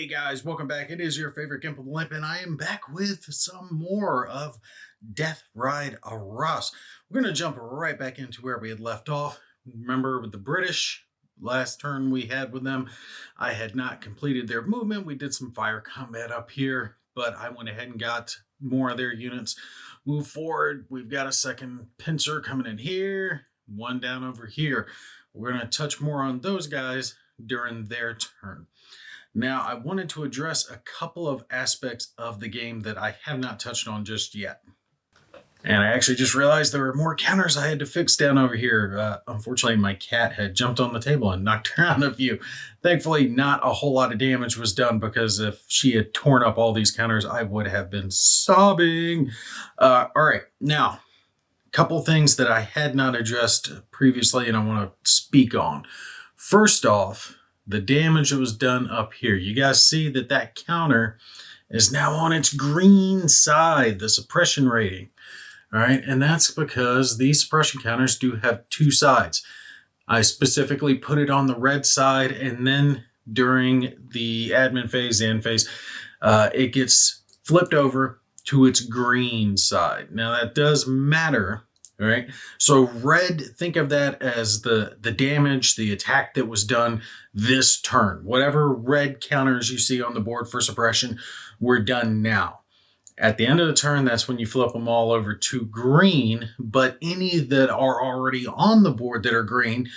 Hey guys, welcome back. It is your favorite Gimp of the Limp, and I am back with some more of Death Ride Arras. We're going to jump right back into where we had left off. Remember with the British, last turn we had with them, I had not completed their movement. We did some fire combat up here, but I went ahead and got more of their units. Move forward. We've got a second pincer coming in here, one down over here. We're going to touch more on those guys during their turn. Now, I wanted to address a couple of aspects of the game that I have not touched on just yet. And I actually just realized there were more counters I had to fix down over here. Unfortunately, my cat had jumped on the table and knocked around a few. Thankfully, not a whole lot of damage was done, because if she had torn up all these counters, I would have been sobbing. All right, now, a couple things that I had not addressed previously and I want to speak on. First off, the damage that was done up here. You guys see that that counter is now on its green side, the suppression rating. All right, and that's because these suppression counters do have two sides. I specifically put it on the red side, and then during the admin phase, the end phase, it gets flipped over to its green side. Now that does matter. All right, so red, think of that as the damage, the attack that was done this turn. Whatever red counters you see on the board for suppression, we're done now. At the end of the turn, that's when you flip them all over to green, but any that are already on the board that are green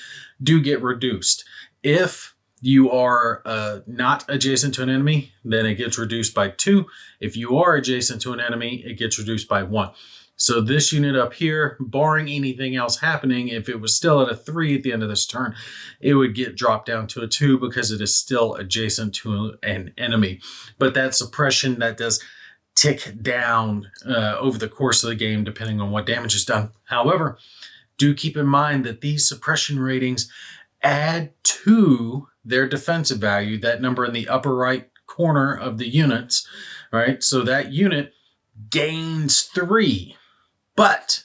do get reduced. If you are not adjacent to an enemy, then it gets reduced by 2. If you are adjacent to an enemy, it gets reduced by 1. So this unit up here, barring anything else happening, if it was still at a 3 at the end of this turn, it would get dropped down to a 2 because it is still adjacent to an enemy. But that suppression, that does tick down over the course of the game, depending on what damage is done. However, do keep in mind that these suppression ratings add to their defensive value, that number in the upper right corner of the units, right? So that unit gains 3. But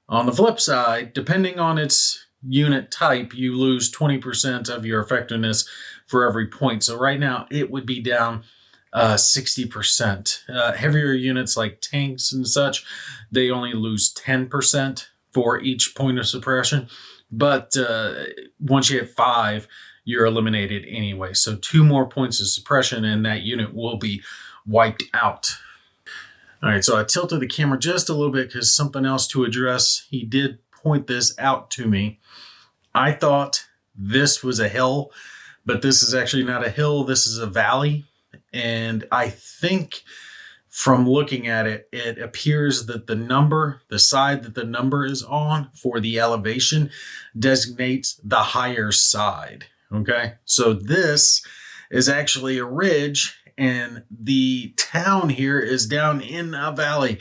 on the flip side, depending on its unit type, you lose 20% of your effectiveness for every point. So right now it would be down 60%. Heavier units like tanks and such, they only lose 10% for each point of suppression. But once you hit 5, you're eliminated anyway. So 2 more points of suppression and that unit will be wiped out. All right, so I tilted the camera just a little bit because something else to address. He did point this out to me. I thought this was a hill, but this is actually not a hill. This is a valley. And I think from looking at it, it appears that the number, the side that the number is on for the elevation, designates the higher side. Okay, so this is actually a ridge, and the town here is down in a valley.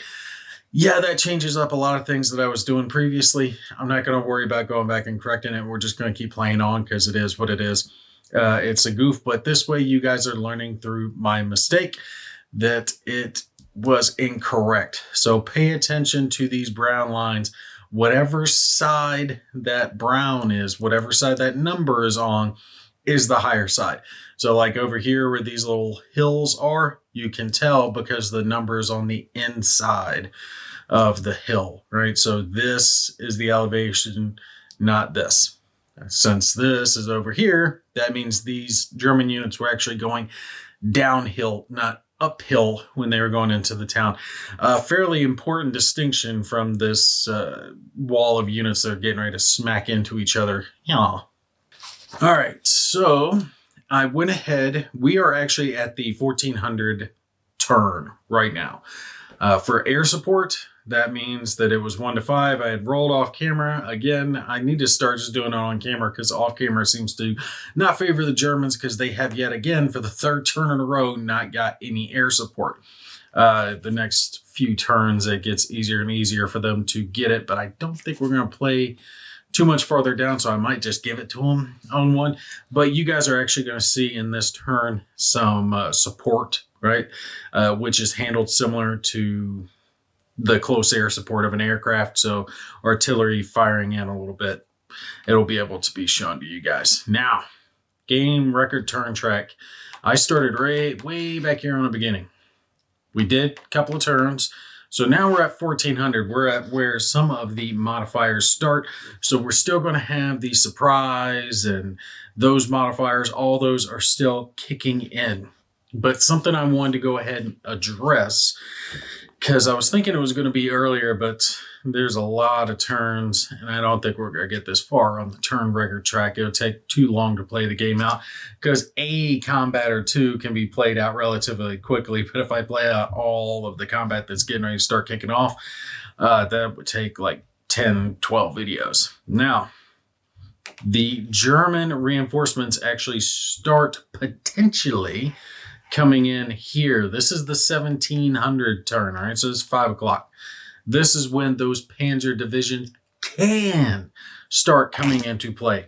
Yeah, that changes up a lot of things that I was doing previously. I'm not going to worry about going back and correcting it. We're just going to keep playing on because it is what it is. It's a goof, but this way you guys are learning through my mistake that it was incorrect. So pay attention to these brown lines. Whatever side that brown is, whatever side that number is on, is the higher side. So like over here where these little hills are, you can tell because the number is on the inside of the hill, right? So this is the elevation, not this. Since this is over here, that means these German units were actually going downhill, not uphill when they were going into the town. Fairly important distinction from this wall of units that are getting ready to smack into each other. Yeah. All right, so I went ahead. We are actually at the 1400 turn right now. For air support, that means that it was 1 to 5. I had rolled off camera. Again, I need to start just doing it on camera because off camera seems to not favor the Germans because they have yet again, for the 3rd turn in a row, not got any air support. The next few turns, it gets easier and easier for them to get it, but I don't think we're going to play too much farther down, so I might just give it to them on one. But you guys are actually going to see in this turn some support, right? Which is handled similar to the close air support of an aircraft. So artillery firing in a little bit, it'll be able to be shown to you guys. Now, game record turn track. I started way back here on the beginning. We did a couple of turns. So now we're at 1400. We're at where some of the modifiers start. So we're still going to have the surprise and those modifiers. All those are still kicking in. But something I wanted to go ahead and address, because I was thinking it was going to be earlier, but there's a lot of turns, and I don't think we're going to get this far on the turn record track. It'll take too long to play the game out, because a combat or two can be played out relatively quickly. But if I play out all of the combat that's getting ready to start kicking off, that would take like 10, 12 videos. Now, the German reinforcements actually start potentially coming in here. This is the 1700 turn, all right? So it's 5 o'clock. This is when those Panzer divisions can start coming into play.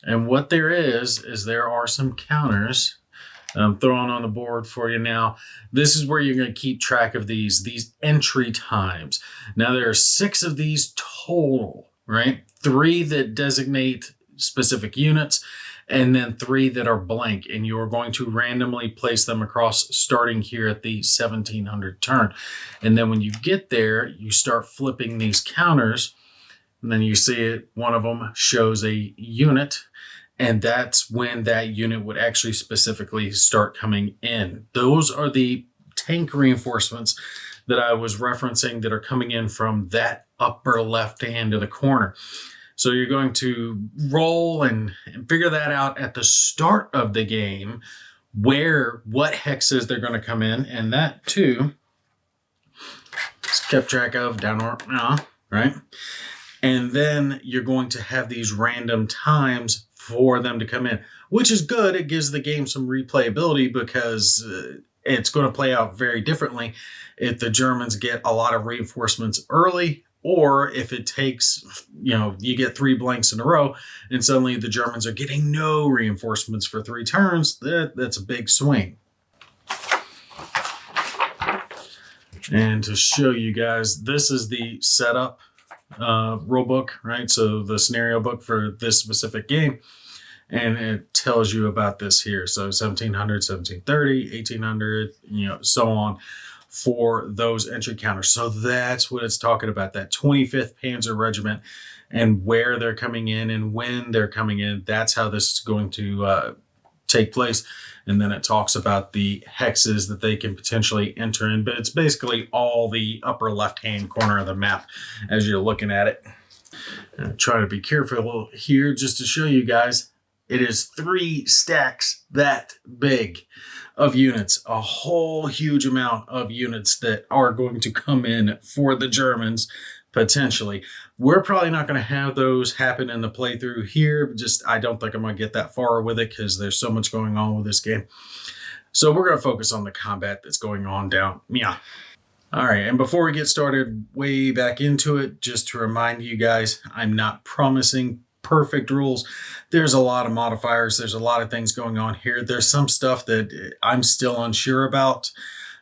And what there is there are some counters I'm throwing on the board for you now. This is where you're going to keep track of these entry times. Now, there are 6 of these total, right? 3 that designate specific units, and then 3 that are blank, and you're going to randomly place them across starting here at the 1700 turn. And then when you get there, you start flipping these counters, and then you see it, one of them shows a unit, and that's when that unit would actually specifically start coming in. Those are the tank reinforcements that I was referencing that are coming in from that upper left hand of the corner. So you're going to roll and figure that out at the start of the game, what hexes they're going to come in, and that too is kept track of down or right? And then you're going to have these random times for them to come in, which is good. It gives the game some replayability, because it's going to play out very differently if the Germans get a lot of reinforcements early, or if it takes, you get 3 blanks in a row and suddenly the Germans are getting no reinforcements for 3 turns. That's a big swing. And to show you guys, this is the setup rule book, right? So the scenario book for this specific game. And it tells you about this here. So 1700, 1730, 1800, so on, for those entry counters. So that's what it's talking about, that 25th Panzer Regiment, and where they're coming in and when they're coming in. That's how this is going to take place. And then it talks about the hexes that they can potentially enter in, but it's basically all the upper left-hand corner of the map as you're looking at it. And try to be careful here just to show you guys. It is 3 stacks that big of units, a whole huge amount of units that are going to come in for the Germans, potentially. We're probably not going to have those happen in the playthrough here. I don't think I'm going to get that far with it, because there's so much going on with this game. So we're going to focus on the combat that's going on down. Yeah. All right, and before we get started way back into it, just to remind you guys, I'm not promising perfect rules. There's a lot of modifiers. There's a lot of things going on here. There's some stuff that I'm still unsure about.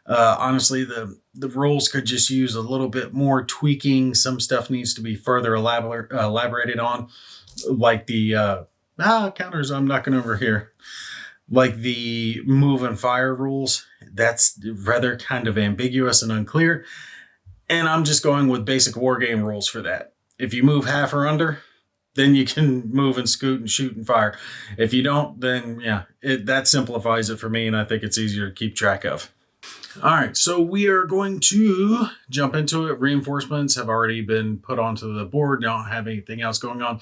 Honestly, the rules could just use a little bit more tweaking. Some stuff needs to be further elaborated on, like the counters I'm knocking over here, like the move and fire rules. That's rather kind of ambiguous and unclear, and I'm just going with basic war game rules for that. If you move half or under, then you can move and scoot and shoot and fire. If you don't, then that simplifies it for me, and I think it's easier to keep track of. All right, so we are going to jump into it. Reinforcements have already been put onto the board. Don't have anything else going on.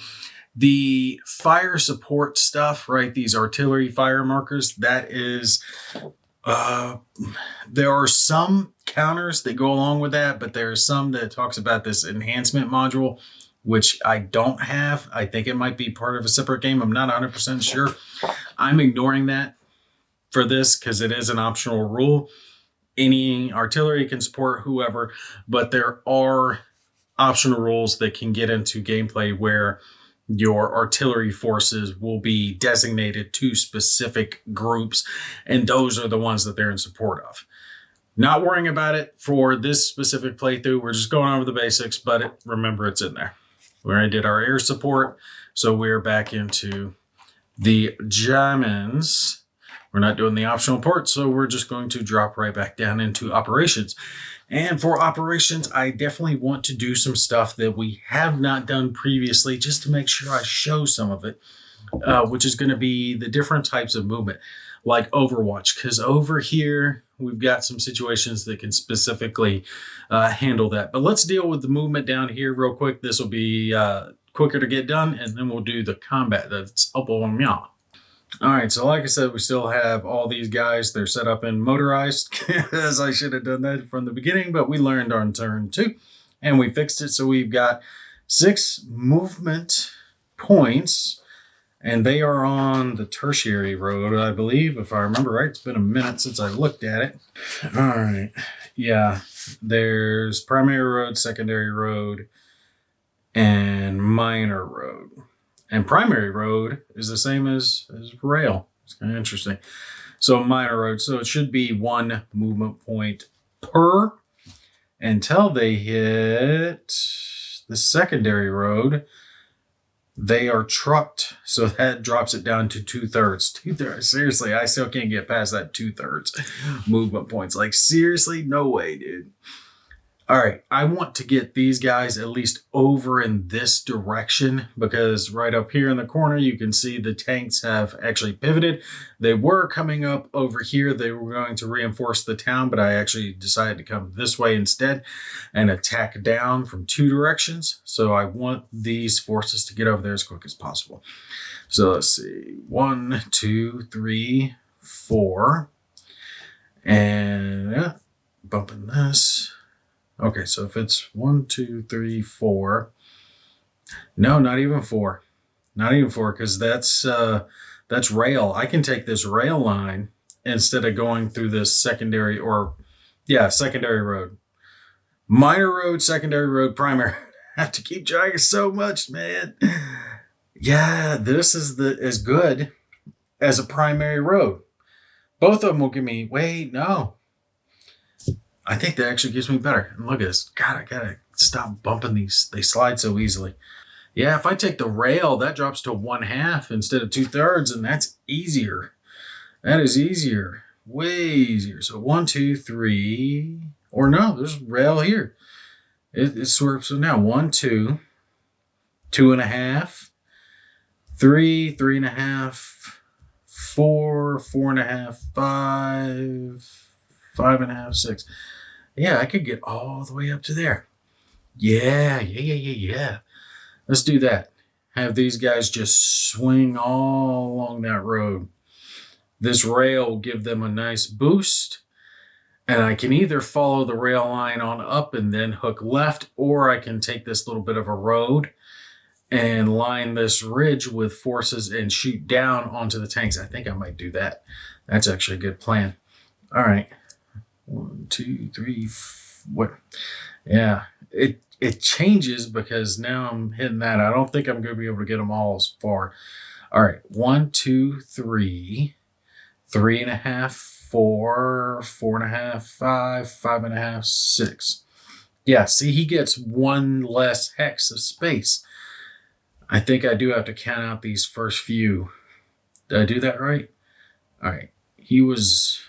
The fire support stuff, right? These artillery fire markers, that is, there are some counters that go along with that, but there are some that talks about this enhancement module, which I don't have. I think it might be part of a separate game. I'm not 100% sure. I'm ignoring that for this because it is an optional rule. Any artillery can support whoever, but there are optional rules that can get into gameplay where your artillery forces will be designated to specific groups, and those are the ones that they're in support of. Not worrying about it for this specific playthrough. We're just going over the basics, but remember it's in there. We already did our air support, so we're back into the Germans. we're not doing the optional part, so we're just going to drop right back down into operations. And for operations, I definitely want to do some stuff that we have not done previously, just to make sure I show some of it, which is going to be the different types of movement, like Overwatch, because over here, we've got some situations that can specifically handle that. But let's deal with the movement down here real quick. This will be quicker to get done, and then we'll do the combat. That's up on y'all. All right, so like I said, we still have all these guys. They're set up in motorized, as I should have done that from the beginning, but we learned on turn 2, and we fixed it. So we've got 6 movement points, and they are on the tertiary road, I believe, if I remember right. It's been a minute since I looked at it. All right, yeah, there's primary road, secondary road, and minor road. And primary road is the same as rail. It's kind of interesting. So minor road, so it should be 1 movement point per until they hit the secondary road. They are trucked, so that drops it down to 2/3. 2/3. Seriously, I still can't get past that 2/3 movement points. Like, seriously, no way, dude. All right, I want to get these guys at least over in this direction, because right up here in the corner, you can see the tanks have actually pivoted. They were coming up over here. They were going to reinforce the town, but I actually decided to come this way instead and attack down from 2 directions. So I want these forces to get over there as quick as possible. So let's see, 1, 2, 3, 4, and yeah, bumping this. Okay, so if it's 1, 2, 3, 4, no, not even 4, not even 4, because that's rail. I can take this rail line instead of going through this secondary secondary road, minor road, secondary road, primary. I have to keep trying so much, man. Yeah, this is as good as a primary road. Both of them will give me. Wait, no. I think that actually gives me better. And look at this. God, I gotta stop bumping these. They slide so easily. Yeah, if I take the rail, that drops to 1/2 instead of 2/3, and that's easier. That is easier. Way easier. So 1, 2, 3. Or no, there's rail here. It swerves. So now 1, 2, 2.5, 3, 3.5, 4, 4.5, 5, 5.5, 6. Yeah, I could get all the way up to there. Yeah. Let's do that. Have these guys just swing all along that road. This rail will give them a nice boost. And I can either follow the rail line on up and then hook left, or I can take this little bit of a road and line this ridge with forces and shoot down onto the tanks. I think I might do that. That's actually a good plan. All right. 1, 2, 3, what? Yeah, it changes because now I'm hitting that. I don't think I'm going to be able to get them all as far. All right, 1, 2, 3, 3.5, 4, 4.5, 5, 5.5, 6. Yeah, see, he gets 1 less hex of space. I think I do have to count out these first few. Did I do that right? All right, he was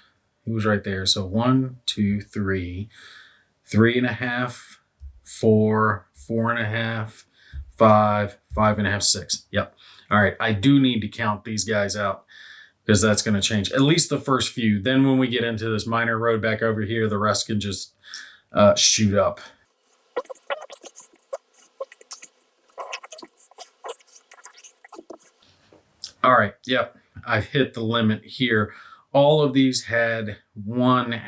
right there. So 1, 2, 3, 3.5, 4, 4.5, 5, 5.5, 6. Yep. All right. I do need to count these guys out, because that's going to change at least the first few. Then when we get into this minor road back over here, the rest can just shoot up. All right. Yep. I've hit the limit here. All of these had 1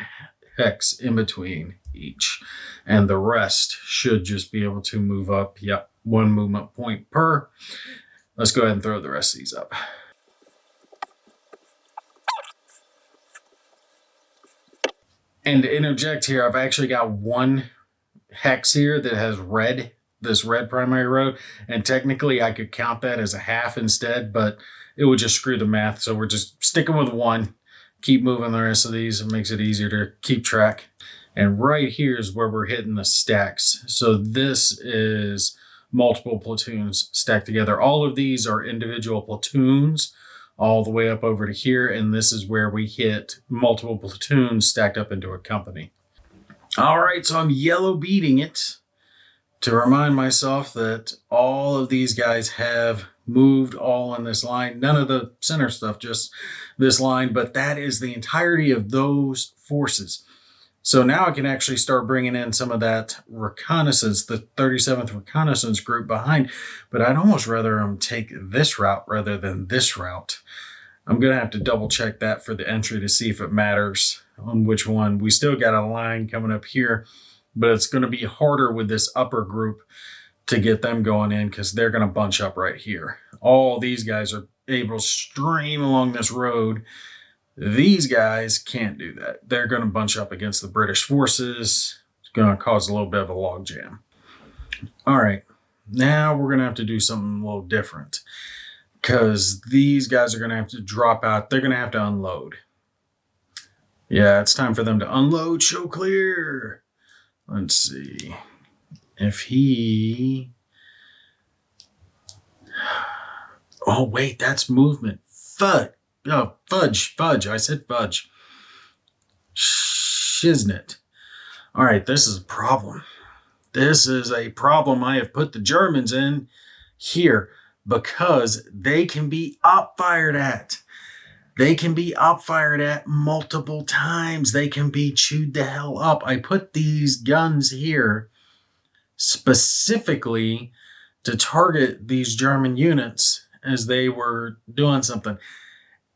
hex in between each, and the rest should just be able to move up. Yep, 1 movement point per. Let's go ahead and throw the rest of these up. And to interject here, I've actually got 1 hex here that has red, this red primary road, and technically I could count that as a half instead, but it would just screw the math. So we're just sticking with 1. Keep moving the rest of these. It makes it easier to keep track. And right here is where we're hitting the stacks. So this is multiple platoons stacked together. All of these are individual platoons all the way up over to here. And this is where we hit multiple platoons stacked up into a company. All right, so I'm yellow beating it to remind myself that all of these guys have moved all on this line. None of the center stuff, just this line, but that is the entirety of those forces. So now I can actually start bringing in some of that reconnaissance, the 37th Reconnaissance Group behind, but I'd almost rather them take this route rather than this route. I'm going to have to double check that for the entry to see if it matters on which one. We still got a line coming up here, but it's going to be harder with this upper group to get them going in because they're going to bunch up right here. All these guys are able to stream along this road. These guys can't do that. They're going to bunch up against the British forces. It's going to cause a little bit of a logjam. All right, now we're going to have to do something a little different because these guys are going to have to drop out. They're going to have to unload. Yeah, it's time for them to unload. Show clear. Let's see if he... Oh, wait, that's movement. Fudge. Oh, fudge. I said fudge. Shiznit. All right, this is a problem. This is a problem I have put the Germans in here because they can be up-fired at. They can be up-fired at multiple times. They can be chewed the hell up. I put these guns here specifically to target these German units as they were doing something.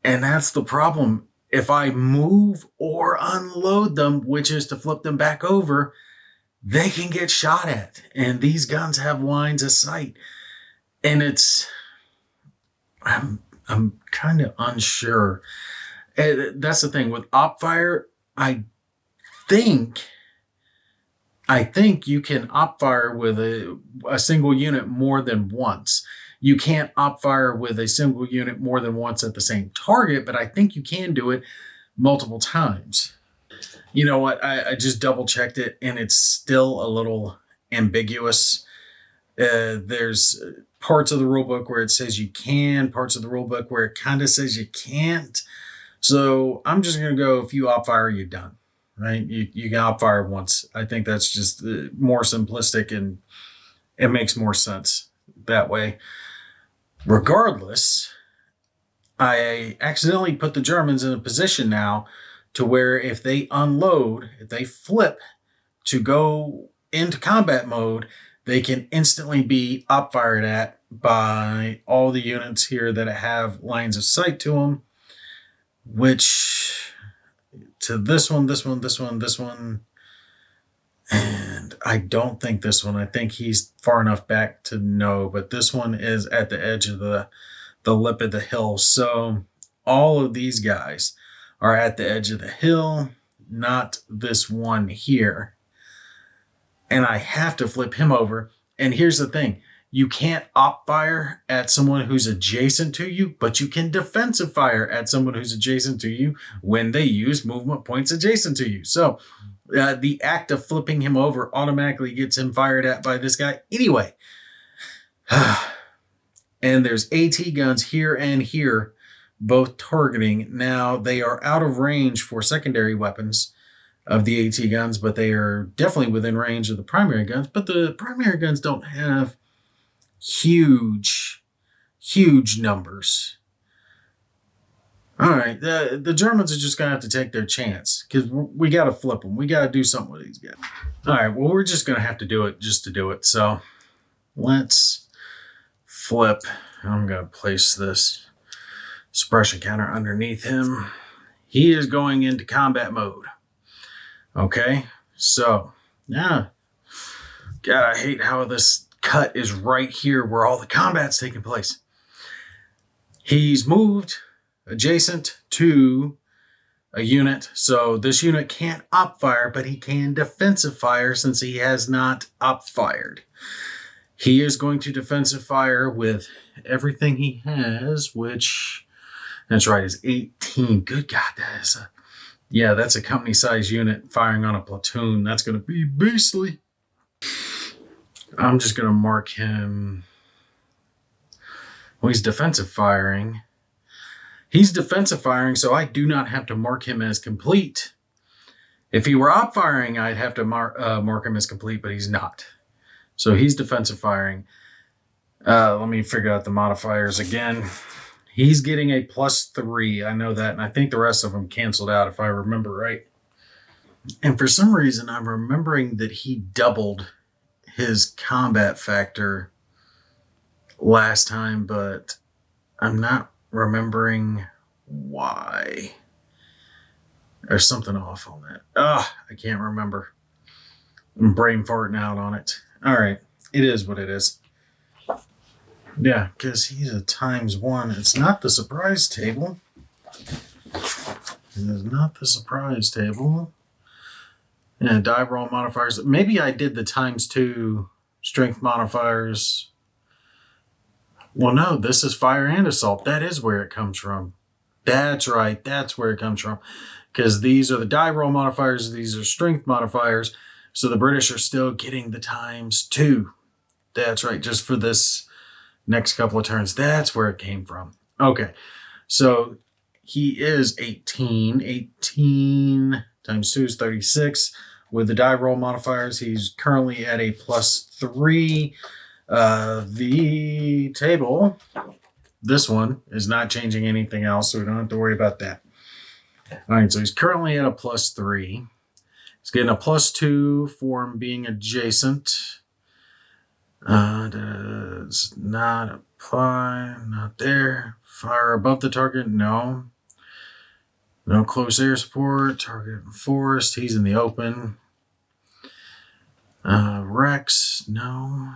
And that's the problem. If I move or unload them, which is to flip them back over, they can get shot at. And these guns have lines of sight. And I'm kind of unsure. That's the thing with op fire. I think you can op fire with a single unit more than once. You can't op fire with a single unit more than once at the same target, but I think you can do it multiple times. You know what? I just double checked it and it's still a little ambiguous. There's parts of the rulebook where it says you can, parts of the rulebook where it kind of says you can't. So I'm just going to go, if you op fire, you're done, right? You can op fire once. I think that's just more simplistic and it makes more sense that way. Regardless, I accidentally put the Germans in a position now to where if they unload, if they flip to go into combat mode, they can instantly be up fired at by all the units here that have lines of sight to them, which to this one, and I don't think this one. I think he's far enough back to know, but this one is at the edge of the lip of the hill. So all of these guys are at the edge of the hill, not this one here. And I have to flip him over. And here's the thing. You can't op fire at someone who's adjacent to you, but you can defensive fire at someone who's adjacent to you when they use movement points adjacent to you. So the act of flipping him over automatically gets him fired at by this guy anyway. And there's AT guns here and here, both targeting. Now, they are out of range for secondary weapons of the AT guns, but they are definitely within range of the primary guns. But the primary guns don't have huge numbers. All right, the Germans are just going to have to take their chance because we got to flip them. We got to do something with these guys. All right, well, we're just going to have to do it just to do it. So let's flip. I'm going to place this suppression counter underneath him. He is going into combat mode. Okay, so, yeah. God, I hate how this cut is right here where all the combat's taking place. He's moved adjacent to a unit. So this unit can't op fire, but he can defensive fire since he has not op fired. He is going to defensive fire with everything he has, which, that's right, is 18. Good God, that is that's a company size unit firing on a platoon. That's going to be beastly. I'm just going to mark him. Well, he's defensive firing. He's defensive firing, so I do not have to mark him as complete. If he were op firing, I'd have to mark him as complete, but he's not. So he's defensive firing. Let me figure out the modifiers again. He's getting a +3. I know that, and I think the rest of them canceled out if I remember right. And for some reason, I'm remembering that he doubled his combat factor last time, but I'm not remembering why. There's something off on that. I can't remember. I'm brain farting out on it. All right. It is what it is. Yeah, because he's a ×1. It's not the surprise table. It is not the surprise table. Yeah, die roll modifiers. Maybe I did the ×2 strength modifiers. Well, no, this is fire and assault. That is where it comes from. That's right. That's where it comes from. Because these are the die roll modifiers. These are strength modifiers. So the British are still getting the ×2. That's right. Just for this next couple of turns. That's where it came from. Okay. So he is 18. 18 ×2 is 36. With the die roll modifiers, he's currently at a +3. The table, this one, is not changing anything else, so we don't have to worry about that. All right, so he's currently at a +3. He's getting a +2 for him being adjacent. Does not apply. Not there. Fire above the target. No. No close air support. Target in forest. He's in the open. Rex. No.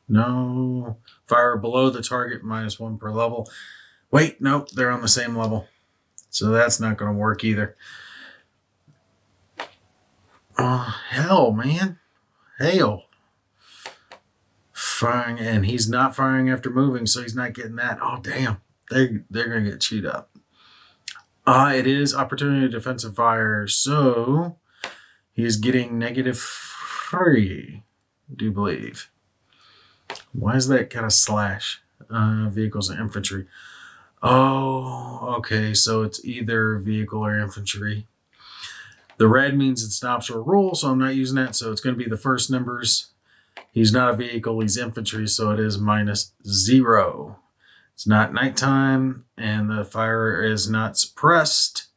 No. Fire below the target. -1 per level. Wait. Nope. They're on the same level. So that's not going to work either. Hell, man. Hell. Firing, and he's not firing after moving, so he's not getting that. Oh, damn. They're going to get chewed up. It is opportunity defensive fire, so he's getting -3, I do believe. Why is that kind of slash? Vehicles and infantry. Oh, okay, so it's either vehicle or infantry. The red means it's an optional rule, so I'm not using that, so it's going to be the first numbers. He's not a vehicle, he's infantry, so it is -0. It's not nighttime, and the fire is not suppressed,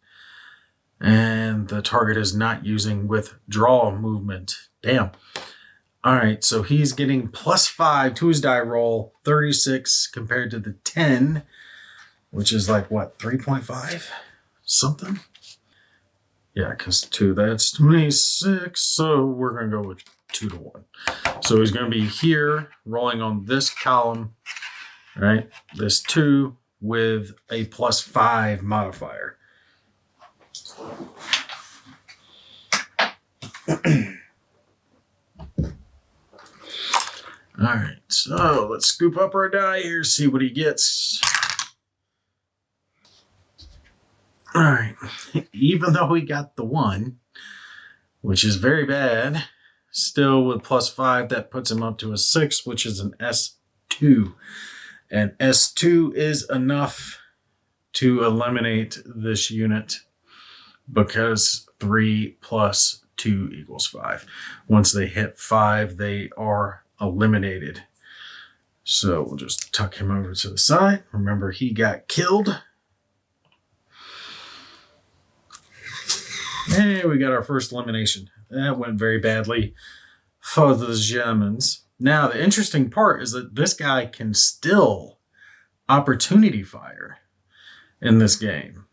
and the target is not using withdrawal movement. Damn. All right, so he's getting +5 to his die roll, 36 compared to the 10, which is like, what, 3.5? Something? Yeah, because 2, that's 26, so we're going to go with 2 to 1. So he's going to be here, rolling on this column, right? This 2 with a +5 modifier. All right, so let's scoop up our die here, see what he gets. All right, even though we got the 1, which is very bad, still with +5, that puts him up to a 6, which is an S2. And S2 is enough to eliminate this unit because 3 + 2 = 5. Once they hit 5, they are eliminated. So we'll just tuck him over to the side. Remember, he got killed. Hey, we got our first elimination. That went very badly for the Germans. Now, the interesting part is that this guy can still opportunity fire in this game.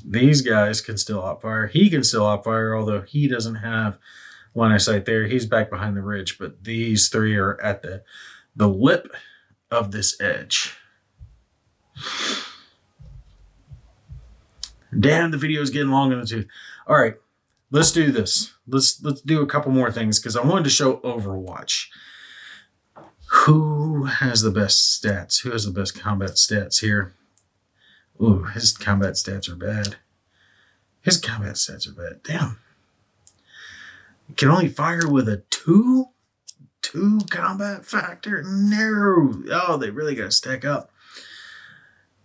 These guys can still op fire. He can still op fire, although he doesn't have line of sight there. He's back behind the ridge, but these 3 are at the lip of this edge. Damn, the video is getting long in the tooth. All right, let's do this. Let's do a couple more things because I wanted to show Overwatch. Who has the best stats? Who has the best combat stats here? Ooh, his combat stats are bad. His combat stats are bad. Damn. You can only fire with a 2 combat factor? No. Oh, they really got to stack up.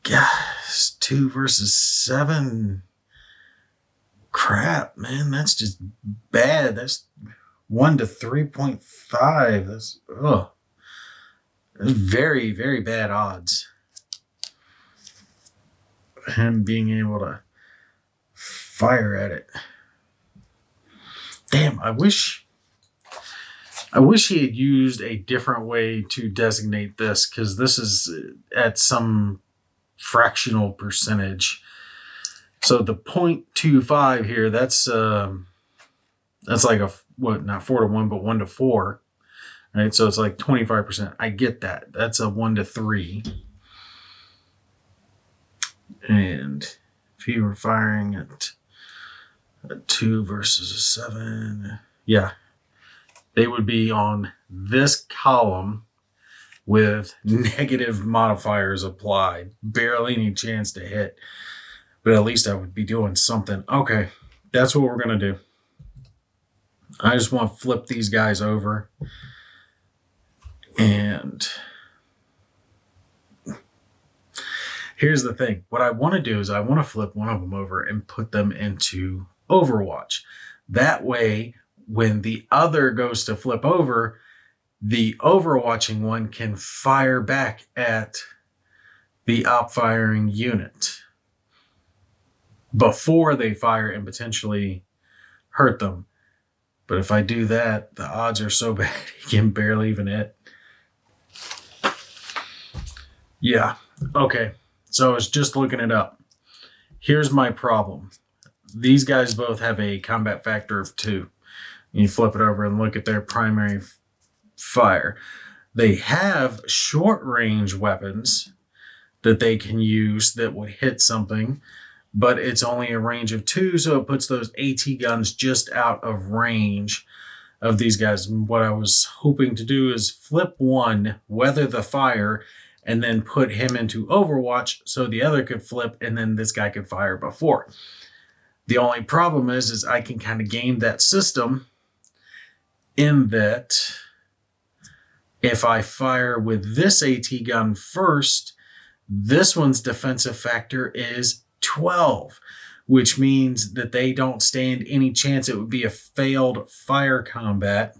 God, It's 2 versus 7. Crap, man. That's just bad. That's 1 to 3.5. That's very, very bad odds. Him being able to fire at it. Damn, I wish he had used a different way to designate this, because this is at some fractional percentage. So the 0.25 here, that's like not 4 to 1, but 1 to 4. Right? So it's like 25%. I get that. That's a 1 to 3. And if he were firing at a 2 versus a 7, yeah, they would be on this column with negative modifiers applied. Barely any chance to hit. But at least I would be doing something. Okay, that's what we're going to do. I just want to flip these guys over. And here's the thing. What I want to do is I want to flip one of them over and put them into Overwatch. That way, when the other goes to flip over, the overwatching one can fire back at the op-firing unit before they fire and potentially hurt them. But if I do that, the odds are so bad he can barely even hit. Yeah, okay. So I was just looking it up. Here's my problem. These guys both have a combat factor of 2. You flip it over and look at their primary fire. They have short-range weapons that they can use that would hit something, but it's only a range of 2, so it puts those AT guns just out of range of these guys. What I was hoping to do is flip one, weather the fire, and then put him into Overwatch so the other could flip and then this guy could fire before. The only problem is I can kind of game that system in that if I fire with this AT gun first, this one's defensive factor is 12, which means that they don't stand any chance. It would be a failed fire combat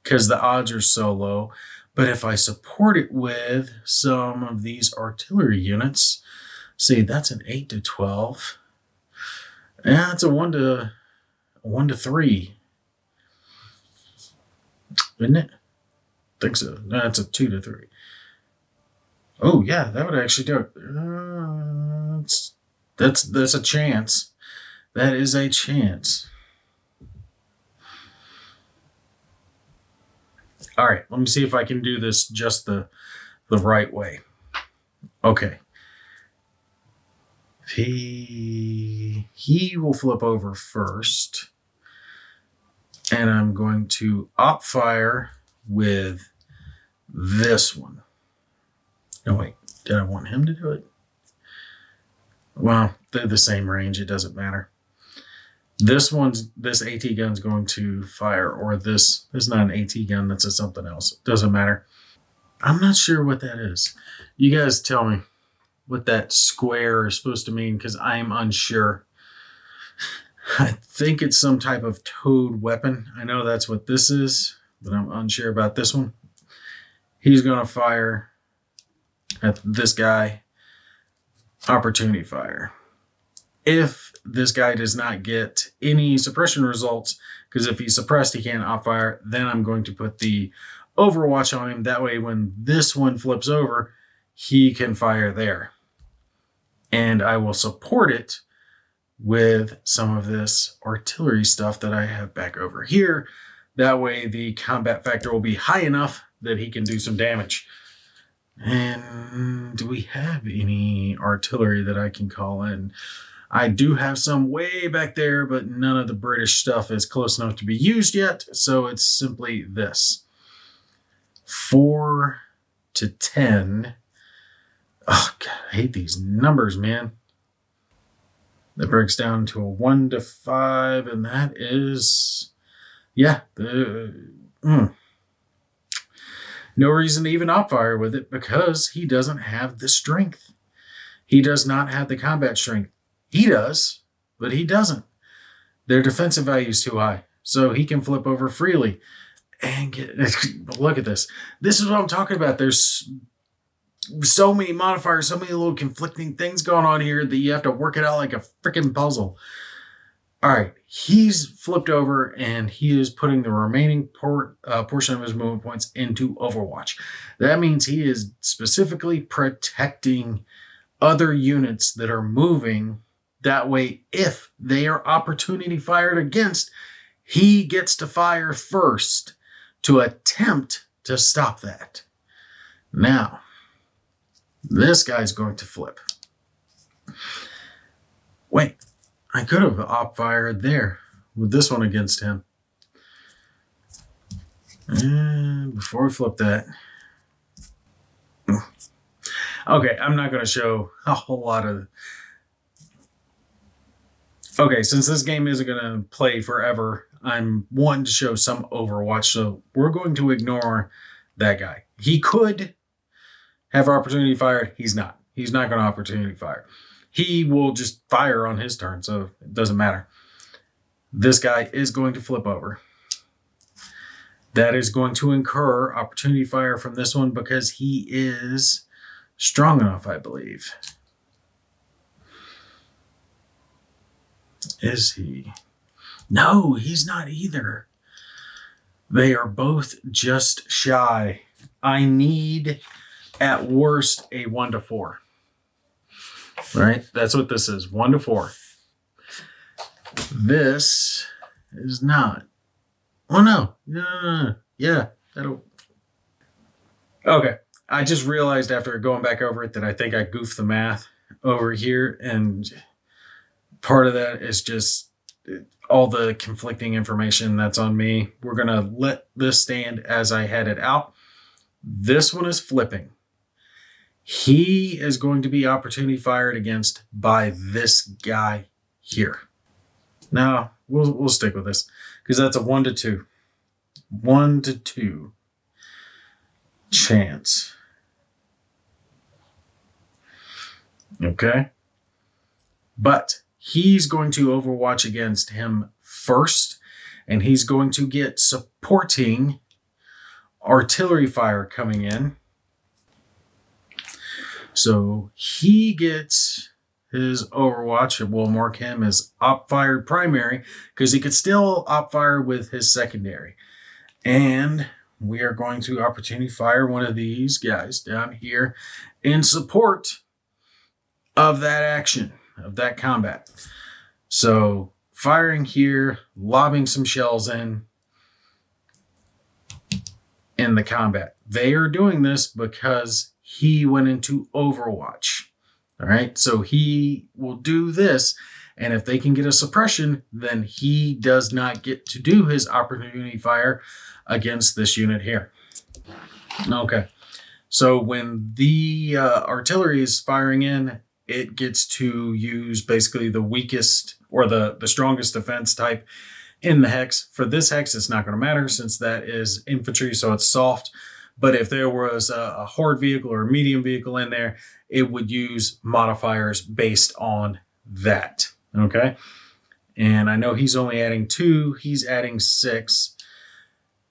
because the odds are so low. But if I support it with some of these artillery units, see, that's an 8 to 12. Yeah, it's a 1 to 3. Isn't it? I think so. No, it's a 2 to 3. Oh yeah, that would actually do it. That's a chance. That is a chance. All right, let me see if I can do this just the right way. Okay. He will flip over first. And I'm going to op fire with this one. No, wait. Did I want him to do it? Well, they're the same range. It doesn't matter. This AT gun's going to fire, or this is not an AT gun. That's a something else. It doesn't matter. I'm not sure what that is. You guys tell me what that square is supposed to mean, because I'm unsure. I think it's some type of towed weapon. I know that's what this is, but I'm unsure about this one. He's going to fire at this guy. Opportunity fire. If this guy does not get any suppression results, because if he's suppressed, he can't op fire, then I'm going to put the Overwatch on him. That way, when this one flips over, he can fire there. And I will support it with some of this artillery stuff that I have back over here. That way, the combat factor will be high enough that he can do some damage. And do we have any artillery that I can call in? I do have some way back there, but none of the British stuff is close enough to be used yet. So it's simply this. 4 to 10. Oh, God, I hate these numbers, man. That breaks down to a 1 to 5, and that is, yeah, no reason to even op fire with it because he doesn't have the strength. He does not have the combat strength. He does, but he doesn't. Their defensive value is too high, so he can flip over freely. And look at this. This is what I'm talking about. There's so many modifiers, so many little conflicting things going on here that you have to work it out like a freaking puzzle. All right, he's flipped over and he is putting the remaining portion of his movement points into Overwatch. That means he is specifically protecting other units that are moving. That way, if they are opportunity fired against, he gets to fire first to attempt to stop that. Now, this guy's going to flip. Wait, I could have op fired there with this one against him. And before we flip that. Okay, I'm not going to show a whole lot of... Okay, since this game isn't going to play forever, I'm wanting to show some Overwatch, so we're going to ignore that guy. He could have opportunity fired. He's not. He's not going to opportunity fire. He will just fire on his turn, so it doesn't matter. This guy is going to flip over. That is going to incur opportunity fire from this one because he is strong enough, I believe. Is he? No, he's not either. They are both just shy. I need, at worst, a 1 to 4. Right? That's what this is. 1 to 4. This is not. Oh, no. No. Yeah. That'll. Okay. I just realized after going back over it that I think I goofed the math over here. And part of that is just all the conflicting information that's on me. We're going to let this stand as I had it out. This one is flipping. He is going to be opportunity fired against by this guy here. Now, we'll stick with this because that's a 1 to 2. 1 to 2 chance. Okay? But he's going to Overwatch against him first, and he's going to get supporting artillery fire coming in. So he gets his Overwatch. It will mark him as op-fired primary because he could still op-fire with his secondary. And we are going to opportunity fire one of these guys down here in support of that action, of that combat. So firing here, lobbing some shells in the combat. They are doing this because he went into Overwatch. All right, so he will do this, and if they can get a suppression, then he does not get to do his opportunity fire against this unit here. Okay, so when the artillery is firing in, it gets to use basically the weakest or the strongest defense type in the hex. For this hex, it's not going to matter since that is infantry, so it's soft. But if there was a horde vehicle or a medium vehicle in there, it would use modifiers based on that. Okay. And I know he's only adding 2. He's adding 6.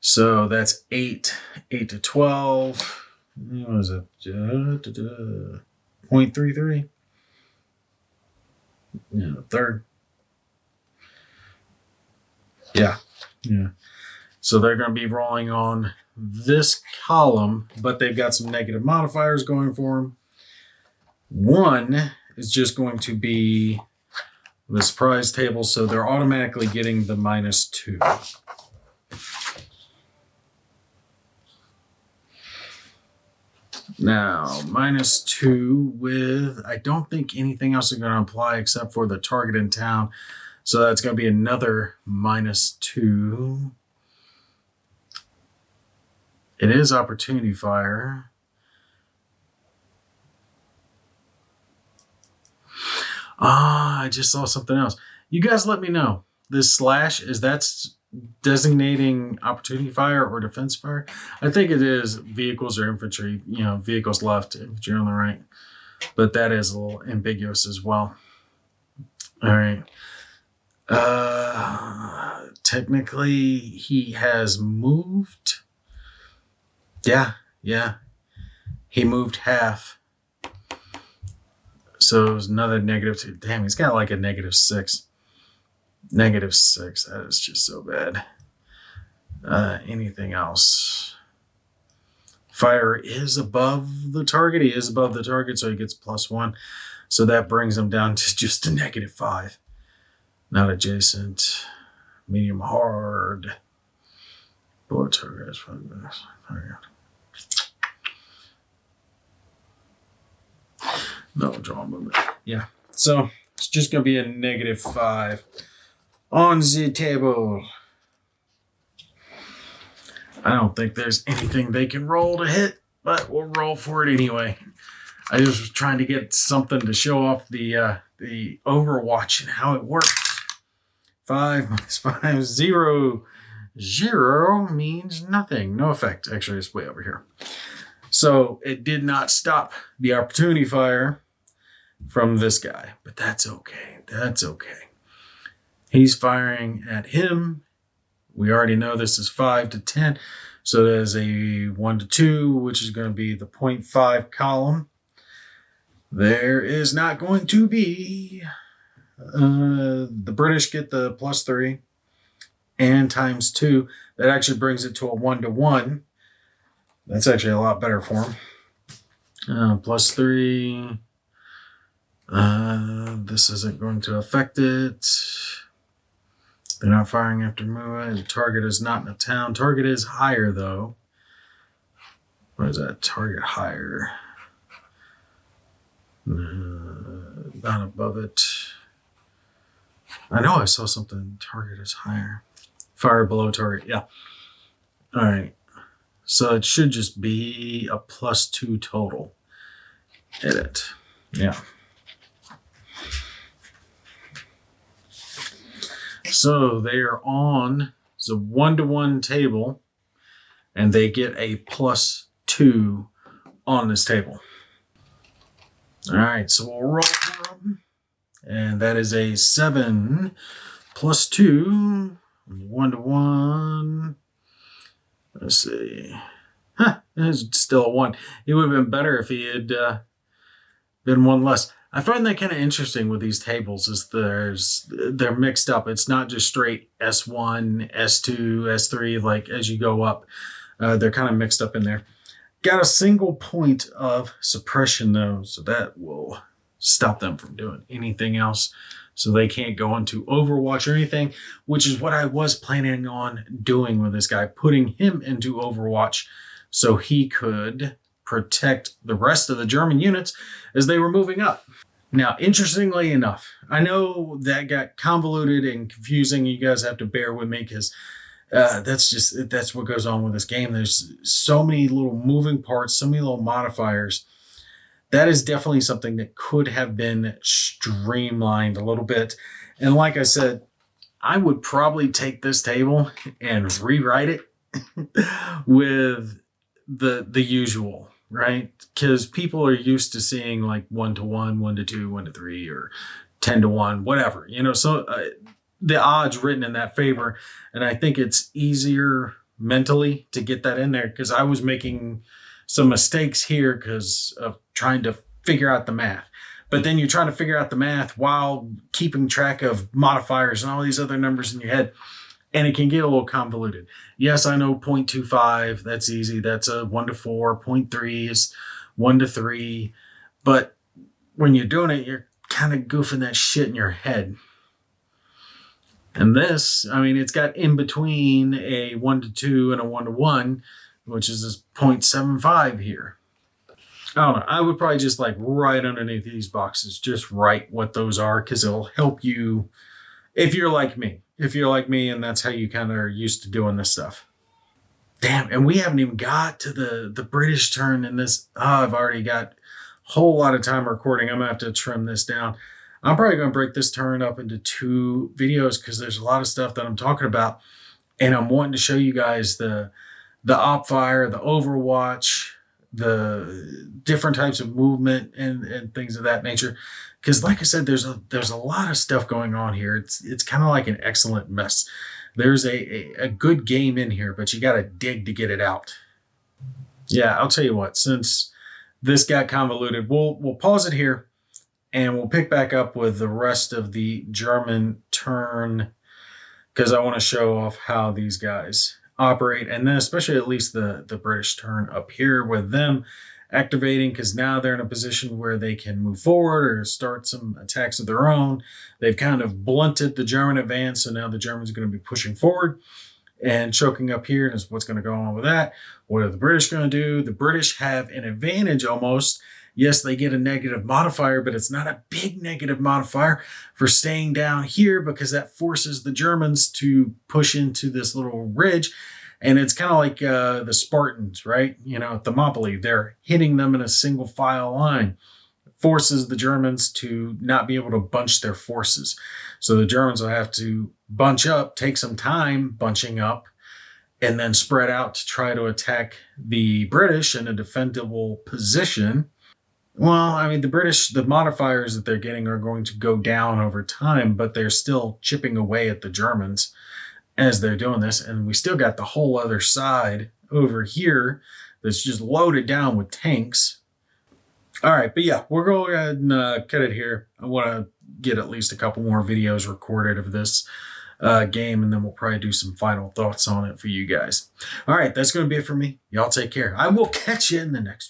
So that's 8. 8 to 12. What is it? 0.33. Yeah, third. Yeah. So they're going to be rolling on this column, but they've got some negative modifiers going for them. 1 is just going to be the surprise table, so they're automatically getting the -2. Now, -2 with, I don't think anything else is going to apply except for the target in town. So that's going to be another -2. It is opportunity fire. I just saw something else. You guys let me know. This slash, is that designating opportunity fire or defense fire? I think it is vehicles or infantry. Vehicles left, infantry on the right. but that is a little ambiguous as well. All right. Technically, he has moved. Yeah. He moved half. So it was another -2. Damn, he's got like a -6. -6. That is just so bad. Anything else? Fire is above the target. He is above the target, so he gets +1. So that brings him down to just a -5. Not adjacent. Medium hard. Below target is 5 minutes. No draw movement. Yeah. So it's just going to be a -5 on the table. I don't think there's anything they can roll to hit, but we'll roll for it anyway. I just was trying to get something to show off the Overwatch and how it works. 5 - 5, 0. 0 means nothing. No effect. Actually, it's way over here. So it did not stop the opportunity fire from this guy, but that's okay. That's okay. He's firing at him. We already know this is 5 to 10. So there's a 1 to 2, which is going to be the 0.5 column. There is not going to be. The British get the +3 and ×2. That actually brings it to a 1 to 1. That's actually a lot better for him. +3. This isn't going to affect it. They're not firing after movement. The target is not in a town. Target is higher, though. What is that? Target higher. Not above it. I know I saw something. Target is higher. Fire below target. Yeah. All right. So it should just be a +2 total. Edit. Yeah. So they are on the 1 to 1 table, and they get a +2 on this table. All right, so we'll roll for them, and that is a 7 +2, 1 to 1. Let's see. It's still a 1. It would have been better if he had been 1 less. I find that kind of interesting with these tables is they're mixed up. It's not just straight S1, S2, S3, like as you go up. They're kind of mixed up in there. Got a single point of suppression though, so that will stop them from doing anything else. So they can't go into Overwatch or anything, which is what I was planning on doing with this guy, putting him into Overwatch so he could protect the rest of the German units as they were moving up. Now, interestingly enough, I know that got convoluted and confusing. You guys have to bear with me because that's what goes on with this game. There's so many little moving parts, so many little modifiers. That is definitely something that could have been streamlined a little bit. And like I said, I would probably take this table and rewrite it with the usual, right? Because people are used to seeing like 1 to 1, 1 to 2, 1 to 3, or 10 to 1, whatever, so the odds written in that favor. And I think it's easier mentally to get that in there because I was making some mistakes here because of trying to figure out the math. But then you're trying to figure out the math while keeping track of modifiers and all these other numbers in your head. And it can get a little convoluted. Yes, I know 0.25, that's easy. That's a 1 to 4. 0.3 is 1 to 3. But when you're doing it, you're kind of goofing that shit in your head. And this, I mean, it's got in between a 1 to 2 and a 1 to 1, which is this 0.75 here. I don't know. I would probably just like right underneath these boxes, just write what those are because it'll help you if you're like me. If you're like me and that's how you kind of are used to doing this stuff. Damn, and we haven't even got to the British turn in this. I've already got a whole lot of time recording. I'm going to have to trim this down. I'm probably going to break this turn up into 2 videos because there's a lot of stuff that I'm talking about. And I'm wanting to show you guys the op fire, the Overwatch, the different types of movement and things of that nature. Because, like I said, there's a lot of stuff going on here. It's kind of like an excellent mess. There's a good game in here, but you got to dig to get it out. Yeah, I'll tell you what. Since this got convoluted, we'll pause it here and we'll pick back up with the rest of the German turn because I want to show off how these guys operate, and then especially at least the British turn up here with them activating, because now they're in a position where they can move forward or start some attacks of their own. They've kind of blunted the German advance, so now the Germans are going to be pushing forward and choking up here, and is what's going to go on with that. What are the British going to do? The British have an advantage almost. Yes, they get a negative modifier, but it's not a big negative modifier for staying down here because that forces the Germans to push into this little ridge. And it's kind of like the Spartans, right? You know, at Thermopylae, they're hitting them in a single file line. It forces the Germans to not be able to bunch their forces. So the Germans will have to bunch up, take some time bunching up, and then spread out to try to attack the British in a defendable position. Well, I mean, the British, the modifiers that they're getting are going to go down over time, but they're still chipping away at the Germans as they're doing this. And we still got the whole other side over here that's just loaded down with tanks. All right, but yeah, we'll go ahead and cut it here. I want to get at least a couple more videos recorded of this game, and then we'll probably do some final thoughts on it for you guys. All right, that's going to be it for me. Y'all take care. I will catch you in the next one.